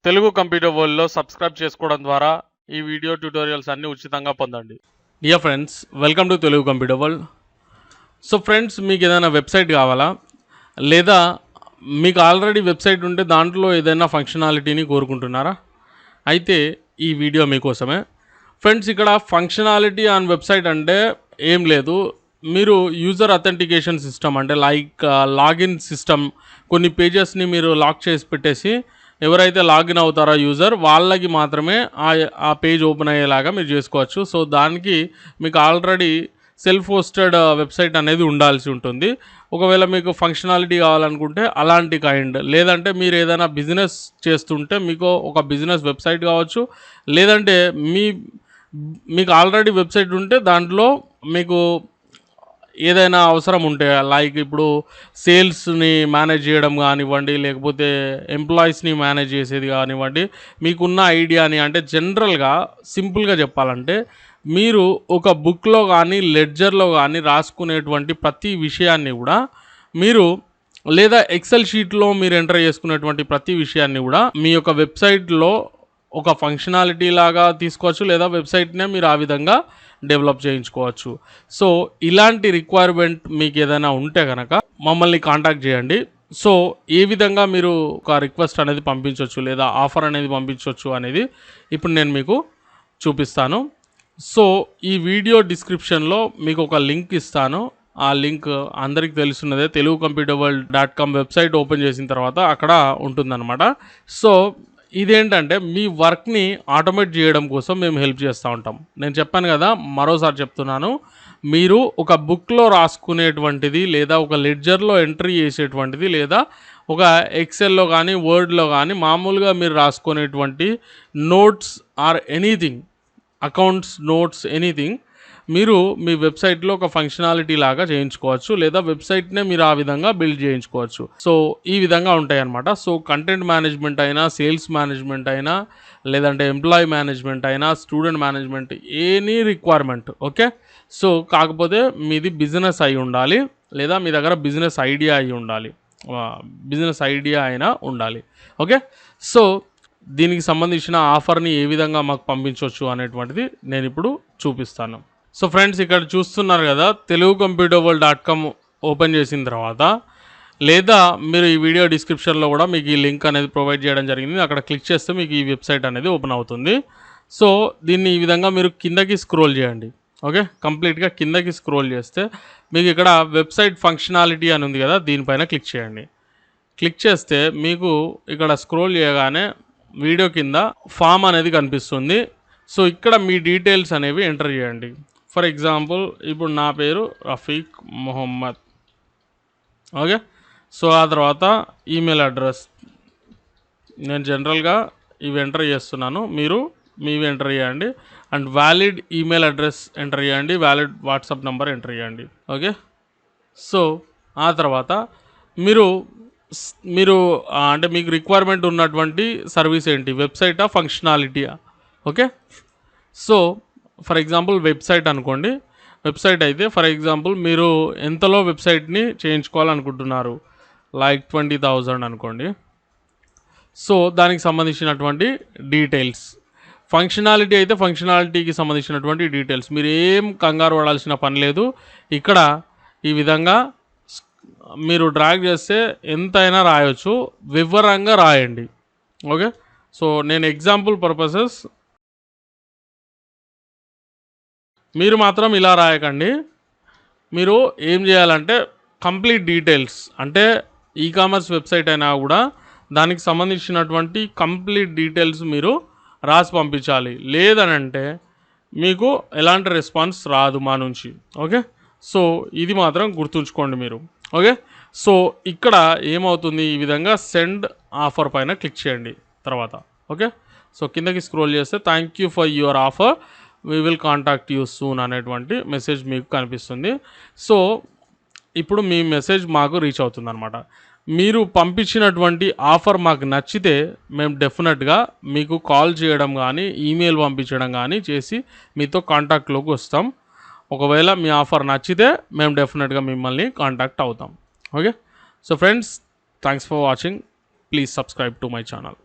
Telugu computer వరల్డ్లో subscribe చేసుకోవడం ద్వారా ఈ వీడియో ట్యూటోరియల్స్ అన్ని ఉచితంగా పొందండి. Dear friends, welcome to Telugu computer world. So friends, మీకు ఏదైనా వెబ్సైట్ కావాలా, లేదా మీకు ఆల్రెడీ వెబ్సైట్ ఉంటే దాంట్లో ఏదైనా ఫంక్షనాలిటీని కోరుకుంటున్నారా? అయితే ఈ వీడియో మీకోసమే. ఫ్రెండ్స్, ఇక్కడ ఫంక్షనాలిటీ ఆన్ వెబ్సైట్ అంటే ఏం లేదు, మీరు యూజర్ అథెంటికేషన్ సిస్టమ్ అంటే లైక్ లాగిన్ సిస్టమ్, కొన్ని పేజెస్ని మీరు లాక్ చేసి పెట్టేసి ఎవరైతే లాగిన్ అవుతారో యూజర్ వాళ్ళకి మాత్రమే ఆ పేజ్ ఓపెన్ అయ్యేలాగా మీరు చేసుకోవచ్చు. సో దానికి మీకు ఆల్రెడీ సెల్ఫ్ హోస్టెడ్ వెబ్సైట్ అనేది ఉండాల్సి ఉంటుంది. ఒకవేళ మీకు ఫంక్షనాలిటీ కావాలనుకుంటే అలాంటి కైండ్, లేదంటే మీరు ఏదైనా బిజినెస్ చేస్తుంటే మీకు ఒక బిజినెస్ వెబ్సైట్ కావచ్చు, లేదంటే మీకు ఆల్రెడీ వెబ్సైట్ ఉంటే దాంట్లో మీకు ఏదైనా అవసరం ఉంటే లైక్ ఇప్పుడు సేల్స్ని మేనేజ్ చేయడం కానివ్వండి, లేకపోతే ఎంప్లాయీస్ని మేనేజ్ చేసేది కానివ్వండి, మీకున్న ఐడియాని అంటే జనరల్గా సింపుల్గా చెప్పాలంటే మీరు ఒక బుక్లో కానీ లెడ్జర్లో కానీ రాసుకునేటువంటి ప్రతి విషయాన్ని కూడా మీరు, లేదా ఎక్సెల్ షీట్లో మీరు ఎంటర్ చేసుకునేటువంటి ప్రతి విషయాన్ని కూడా మీ యొక్క వెబ్సైట్లో ఒక ఫంక్షనాలిటీ లాగా తీసుకోవచ్చు, లేదా వెబ్సైట్నే మీరు ఆ విధంగా డెవలప్ చేయించుకోవచ్చు. సో ఇలాంటి రిక్వైర్మెంట్ మీకు ఏదైనా ఉంటే కనుక మమ్మల్ని కాంటాక్ట్ చేయండి. సో ఏ విధంగా మీరు ఒక రిక్వెస్ట్ అనేది పంపించవచ్చు, లేదా ఆఫర్ అనేది పంపించవచ్చు అనేది ఇప్పుడు నేను మీకు చూపిస్తాను. సో ఈ వీడియో డిస్క్రిప్షన్లో మీకు ఒక లింక్ ఇస్తాను. ఆ లింక్ అందరికీ తెలుసున్నదే, telugucomputerworld.com వెబ్సైట్ ఓపెన్ చేసిన తర్వాత అక్కడ ఉంటుందన్నమాట. సో ఇదేంటంటే మీ వర్క్ని ఆటోమేట్ చేయడం కోసం మేము హెల్ప్ చేస్తూ ఉంటాం. నేను చెప్పాను కదా, మరోసారి చెప్తున్నాను, మీరు ఒక బుక్లో రాసుకునేటువంటిది, లేదా ఒక లెడ్జర్లో ఎంట్రీ చేసేటువంటిది, లేదా ఒక ఎక్సెల్లో కానీ వర్డ్లో కానీ మామూలుగా మీరు రాసుకునేటువంటి notes or anything, accounts notes anything, మీరు మీ వెబ్సైట్లో ఒక ఫంక్షనాలిటీ లాగా చేయించుకోవచ్చు, లేదా వెబ్సైట్నే మీరు ఆ విధంగా బిల్డ్ చేయించుకోవచ్చు. సో ఈ విధంగా ఉంటాయి అన్నమాట. సో కంటెంట్ మేనేజ్మెంట్ అయినా, సేల్స్ మేనేజ్మెంట్ అయినా, లేదంటే ఎంప్లాయీ మేనేజ్మెంట్ అయినా, student management, any requirement. Okay, so కాకపోతే మీది బిజినెస్ అయి ఉండాలి, లేదా మీ దగ్గర బిజినెస్ ఐడియా అయి ఉండాలి, బిజినెస్ ఐడియా అయినా ఉండాలి. ఓకే, సో దీనికి సంబంధించిన ఆఫర్ని ఏ విధంగా మాకు పంపించవచ్చు అనేటువంటిది నేను ఇప్పుడు చూపిస్తాను. సో ఫ్రెండ్స్, ఇక్కడ చూస్తున్నారు కదా, telugucomputerworld.com ఓపెన్ చేసిన తర్వాత, లేదా మీరు ఈ వీడియో డిస్క్రిప్షన్లో కూడా మీకు ఈ లింక్ అనేది ప్రొవైడ్ చేయడం జరిగింది, అక్కడ క్లిక్ చేస్తే మీకు ఈ వెబ్సైట్ అనేది ఓపెన్ అవుతుంది. సో దీన్ని ఈ విధంగా మీరు కిందకి స్క్రోల్ చేయండి. ఓకే, కంప్లీట్గా కిందకి స్క్రోల్ చేస్తే మీకు ఇక్కడ వెబ్సైట్ ఫంక్షనాలిటీ అని ఉంది కదా, దీనిపైన క్లిక్ చేయండి. క్లిక్ చేస్తే మీకు ఇక్కడ స్క్రోల్ చేయగానే వీడియో కింద ఫామ్ అనేది కనిపిస్తుంది. సో ఇక్కడ మీ డీటెయిల్స్ అనేవి ఎంటర్ చేయండి. ఫర్ ఎగ్జాంపుల్ ఇప్పుడు నా పేరు రఫీక్ మొహమ్మద్. ఓకే, సో ఆ తర్వాత ఈమెయిల్ అడ్రస్ నేను జనరల్గా ఇవి ఎంటర్ చేస్తున్నాను, మీరు మీవి ఎంటర్ చేయండి. And valid email address enter చేయండి, వ్యాలిడ్ వాట్సాప్ నెంబర్ ఎంటర్ చేయండి. ఓకే, సో ఆ తర్వాత మీరు అంటే మీకు రిక్వైర్మెంట్ ఉన్నటువంటి సర్వీస్ ఏంటి, వెబ్సైటా ఫంక్షనాలిటీయా? Okay, so for example website అనుకోండి. వెబ్సైట్ అయితే ఫర్ ఎగ్జాంపుల్ మీరు ఎంతలో వెబ్సైట్ని చేయించుకోవాలనుకుంటున్నారు, లైక్ 20,000 అనుకోండి. సో దానికి సంబంధించినటువంటి డీటెయిల్స్. ఫంక్షనాలిటీ అయితే ఫంక్షనాలిటీకి సంబంధించినటువంటి డీటెయిల్స్. మీరు ఏం కంగారు పడాల్సిన పని లేదు. ఇక్కడ ఈ విధంగా మీరు డ్రాగ్ చేస్తే ఎంతైనా రాయొచ్చు, వివరంగా రాయండి. ఓకే, సో నేను ఎగ్జాంపుల్ పర్పసెస్, మీరు మాత్రం ఇలా రాయకండి. మీరు ఏం చేయాలంటే కంప్లీట్ డీటెయిల్స్, అంటే ఈ కామర్స్ వెబ్సైట్ అయినా కూడా దానికి సంబంధించినటువంటి కంప్లీట్ డీటెయిల్స్ మీరు రాసి పంపించాలి, లేదనంటే మీకు ఎలాంటి రెస్పాన్స్ రాదు మా నుంచి. ఓకే, సో ఇది మాత్రం గుర్తుంచుకోండి మీరు. ఓకే, సో ఇక్కడ ఏమవుతుంది, ఈ విధంగా సెండ్ ఆఫర్ పైన క్లిక్ చేయండి తర్వాత. ఓకే, సో కిందకి స్క్రోల్ చేస్తే thank you for your offer, we will contact you soon అనేటువంటి మెసేజ్ మీకు కనిపిస్తుంది. సో ఇప్పుడు మీ మెసేజ్ మాకు రీచ్ అవుతుంది అనమాట. మీరు పంపించినటువంటి ఆఫర్ మాకు నచ్చితే మేము డెఫినెట్గా మీకు కాల్ చేయడం కానీ, ఈమెయిల్ పంపించడం కానీ చేసి మీతో కాంటాక్ట్లోకి వస్తాం. ఒకవేళ మీ ఆఫర్ నచ్చితే మేము డెఫినెట్గా మిమ్మల్ని కాంటాక్ట్ అవుతాం. Okay, so friends, thanks for watching. Please subscribe to my channel.